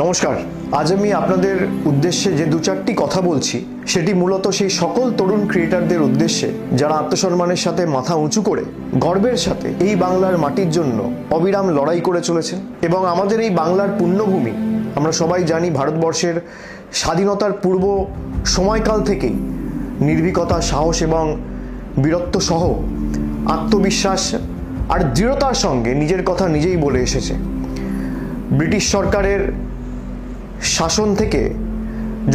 নমস্কার। আজ আমি আপনাদের উদ্দেশ্যে যে দু চারটি কথা বলছি সেটি মূলত সেই সকল তরুণ ক্রিয়েটারদের উদ্দেশ্যে যারা আত্মসম্মানের সাথে মাথা উঁচু করে গর্বের সাথে এই বাংলার মাটির জন্য অবিরাম লড়াই করে চলেছেন। এবং আমাদের এই বাংলার পুণ্যভূমি, আমরা সবাই জানি ভারতবর্ষের স্বাধীনতার পূর্ব সময়কাল থেকেই নির্ভীকতা, সাহস এবং বীরত্ব সহ আত্মবিশ্বাস আর দৃঢ়তার সঙ্গে নিজের কথা নিজেই বলে এসেছে। ব্রিটিশ সরকারের শাসন থেকে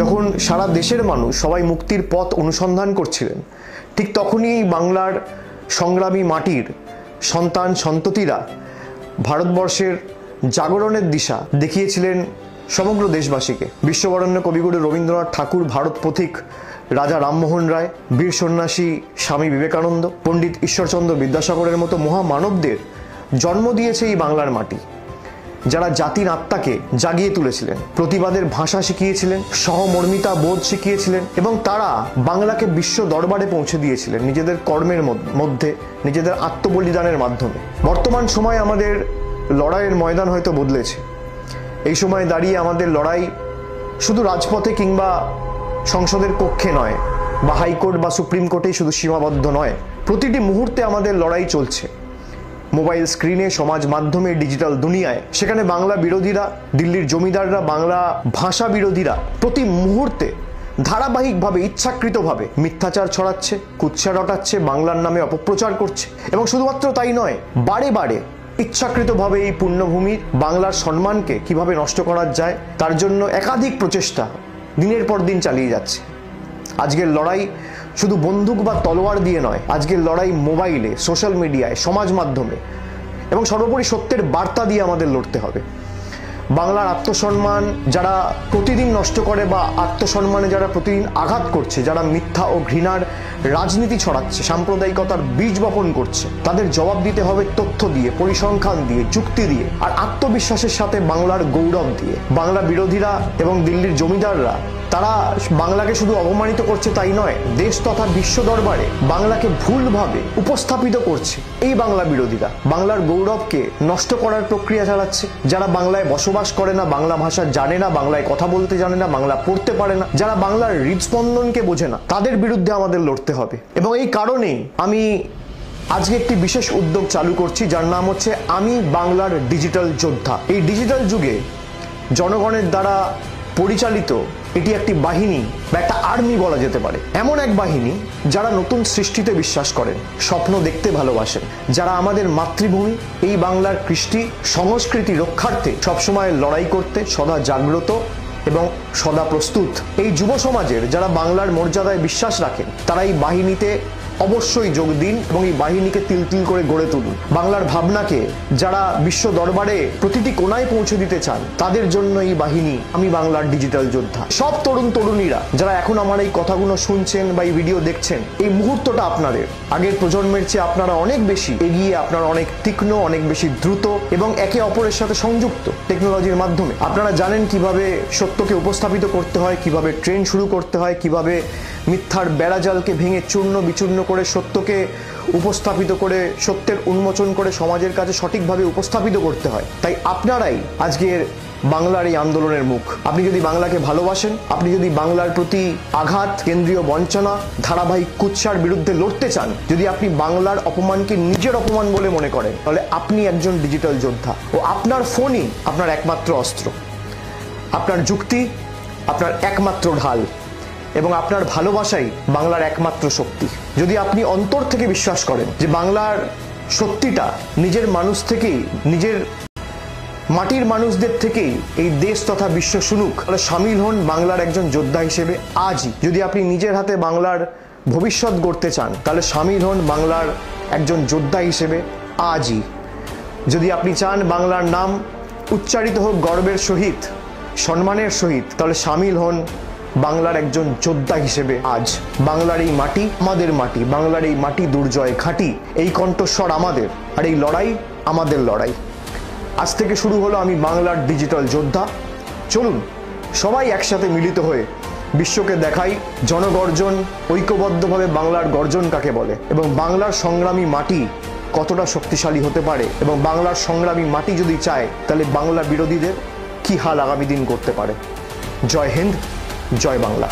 যখন সারা দেশের মানুষ সবাই মুক্তির পথ অনুসন্ধান করছিলেন, ঠিক তখনই বাংলার সংগ্রামী মাটির সন্তান সন্ততিরা ভারতবর্ষের জাগরণের দিশা দেখিয়েছিলেন সমগ্র দেশবাসীকে। বিশ্ববরেণ্য কবিগুরু রবীন্দ্রনাথ ঠাকুর, ভারত পথিক রাজা রামমোহন রায়, বীর সন্ন্যাসী স্বামী বিবেকানন্দ, পণ্ডিত ঈশ্বরচন্দ্র বিদ্যাসাগরের মতো মহামানবদের জন্ম দিয়েছে এই বাংলার মাটি, যারা জাতির আত্মাকে জাগিয়ে তুলেছিলেন, প্রতিবাদের ভাষা শিখিয়েছিলেন, সহমর্মিতা বোধ শিখিয়েছিলেন এবং তারা বাংলাকে বিশ্ব দরবারে পৌঁছে দিয়েছিলেন নিজেদের কর্মের মধ্যে, নিজেদের আত্মবলিদানের মাধ্যমে। বর্তমান সময় আমাদের লড়াইয়ের ময়দান হয়তো বদলেছে। এই সময় দাঁড়িয়ে আমাদের লড়াই শুধু রাজপথে কিংবা সংসদের কক্ষে নয়, বা হাইকোর্ট বা সুপ্রিম কোর্টেই শুধু সীমাবদ্ধ নয়। প্রতিটি মুহূর্তে আমাদের লড়াই চলছে মোবাইল স্ক্রিনে, সমাজ মাধ্যমে, ডিজিটাল দুনিয়ায়। সেখানে বাংলা বিরোধীরা, দিল্লির জমিদাররা, বাংলা ভাষা বিরোধীরা প্রতি মুহূর্তে ধারাবাহিকভাবে, ইচ্ছাকৃতভাবে মিথ্যাচার ছড়াচ্ছে, কুৎসা রটাচ্ছে, বাংলার নামে অপপ্রচার করছে। এবং শুধুমাত্র তাই নয়, বারে বারে ইচ্ছাকৃতভাবে এই পুণ্যভূমির বাংলার সম্মানকে কিভাবে নষ্ট করা যায় তার জন্য একাধিক প্রচেষ্টা দিনের পর দিন চালিয়ে যাচ্ছে। আজকের লড়াই শুধু বন্দুক বা তলোয়ার দিয়ে নয়, আজকের লড়াই মোবাইলে, সোশ্যাল মিডিয়ায়, সমাজ মাধ্যমে এবং সর্বোপরি সত্যের বার্তা দিয়ে আমাদের লড়তে হবে। বাংলার আত্মসম্মান যারা প্রতিদিন নষ্ট করে বা আত্মসম্মানে যারা প্রতিদিন আঘাত করছে, যারা মিথ্যা ও ঘৃণার রাজনীতি ছড়াচ্ছে, সাম্প্রদায়িকতার বীজ বপন করছে, তাদের জবাব দিতে হবে তথ্য দিয়ে, পরিসংখ্যান দিয়ে, যুক্তি দিয়ে আর আত্মবিশ্বাসের সাথে বাংলার গৌরব দিয়ে। বাংলা বিরোধীরা এবং দিল্লির জমিদাররা তারা বাংলাকে শুধু অপমানিত করছে তাই নয়, দেশ তথা বিশ্ব দরবারে বাংলাকে ভুলভাবে উপস্থাপিত করছে। এই বাংলা বিরোধীরা বাংলার গৌরবকে নষ্ট করার প্রক্রিয়া চালাচ্ছে। যারা বাংলায় বসবাস করে না, বাংলা ভাষা জানে না, বাংলায় কথা বলতে জানে না, বাংলা পড়তে পারে না, যারা বাংলার হৃদস্পন্দনকে বোঝে না, তাদের বিরুদ্ধে আমাদের লড়তে হবে। এবং এই কারণেই আমি আজকে একটি বিশেষ উদ্যোগ চালু করছি, যার নাম হচ্ছে আমি বাংলার ডিজিটাল যোদ্ধা। এই ডিজিটাল যুগে জনগণের দ্বারা পরিচালিত এটি একটি বাহিনী বা একটা আর্মি বলা যেতে পারে। এমন এক বাহিনী যারা নতুন সৃষ্টিতে বিশ্বাস করেন, স্বপ্ন দেখতে ভালোবাসেন, যারা আমাদের মাতৃভূমি এই বাংলার কৃষ্টি সংস্কৃতি রক্ষার্থে সবসময় লড়াই করতে সদা জাগ্রত এবং সদা প্রস্তুত। এই যুব সমাজের যারা বাংলার মর্যাদায় বিশ্বাস রাখেন, তারা এই বাহিনীতে অবশ্যই যোগ দিন এবং এই বাহিনীকে তিল তিল করে গড়ে তুলুন। বাংলার ভাবনাকে যারা বিশ্ব দরবারে প্রতিটি কোণায় পৌঁছে দিতে চান, তাদের জন্য এই বাহিনী আমি বাংলার ডিজিটাল যোদ্ধা। সব তরুণ তরুণীরা যারা এখন আমার এই কথাগুলো শুনছেন বা এই ভিডিও দেখছেন, এই মুহূর্তটা আপনাদের। আগের প্রজন্মের চেয়ে আপনারা অনেক বেশি এগিয়ে, আপনারা অনেক তীক্ষ্ণ, অনেক বেশি দ্রুত এবং একে অপরের সাথে সংযুক্ত টেকনোলজির মাধ্যমে। আপনারা জানেন কিভাবে সত্যকে উপস্থাপিত করতে হয়, কিভাবে ট্রেন শুরু করতে হয়, কিভাবে মিথ্যার বেড়াজালকে ভেঙে চূর্ণ বিচূর্ণ করে সত্যকে উপস্থাপিত করে, সত্যের উন্মোচন করে সমাজের কাছে সঠিকভাবে উপস্থাপিত করতে হয়। তাই আপনারাই আজকের বাংলার এই আন্দোলনের মুখ। আপনি যদি বাংলাকে ভালোবাসেন, আপনি যদি বাংলার প্রতি আঘাত, কেন্দ্রীয় বঞ্চনা, ধারাবাহিক কুৎসার বিরুদ্ধে লড়তে চান, যদি আপনি বাংলার অপমানকে নিজের অপমান বলে মনে করেন, তাহলে আপনি একজন ডিজিটাল যোদ্ধা ও আপনার ফোনই আপনার একমাত্র অস্ত্র, আপনার যুক্তি আপনার একমাত্র ঢাল এবং আপনার ভালোবাসাই বাংলার একমাত্র শক্তি। যদি আপনি অন্তর থেকে বিশ্বাস করেন যে বাংলার সত্যিটা নিজের মানুষ থেকেই, নিজের মাটির মানুষদের থেকেই এই দেশ তথা বিশ্ব শুনুক, তাহলে সামিল হন বাংলার একজন যোদ্ধা হিসেবে আজই। যদি আপনি নিজের হাতে বাংলার ভবিষ্যৎ গড়তে চান, তাহলে সামিল হন বাংলার একজন যোদ্ধা হিসেবে আজই। যদি আপনি চান বাংলার নাম উচ্চারিত হোক গর্বের সহিত, সম্মানের সহিত, তাহলে সামিল হন বাংলার একজন যোদ্ধা হিসেবে আজ। বাংলার এই মাটি আমাদের মাটি, বাংলার এই মাটি দুর্জয় ঘাঁটি, এই কণ্ঠস্বর আমাদের, আর এই লড়াই আমাদের লড়াই। আজ থেকে শুরু হলো আমি বাংলার ডিজিটাল যোদ্ধা। চলুন সবাই একসাথে মিলিত হয়ে বিশ্বকে দেখাই জনগর্জন, ঐক্যবদ্ধভাবে বাংলার গর্জন কাকে বলে এবং বাংলার সংগ্রামী মাটি কতটা শক্তিশালী হতে পারে। এবং বাংলার সংগ্রামী মাটি যদি চায়, তাহলে বাংলা বিরোধীদের কি হাল আগামী দিন করতে পারে। জয় হিন্দ, জয় বাংলা।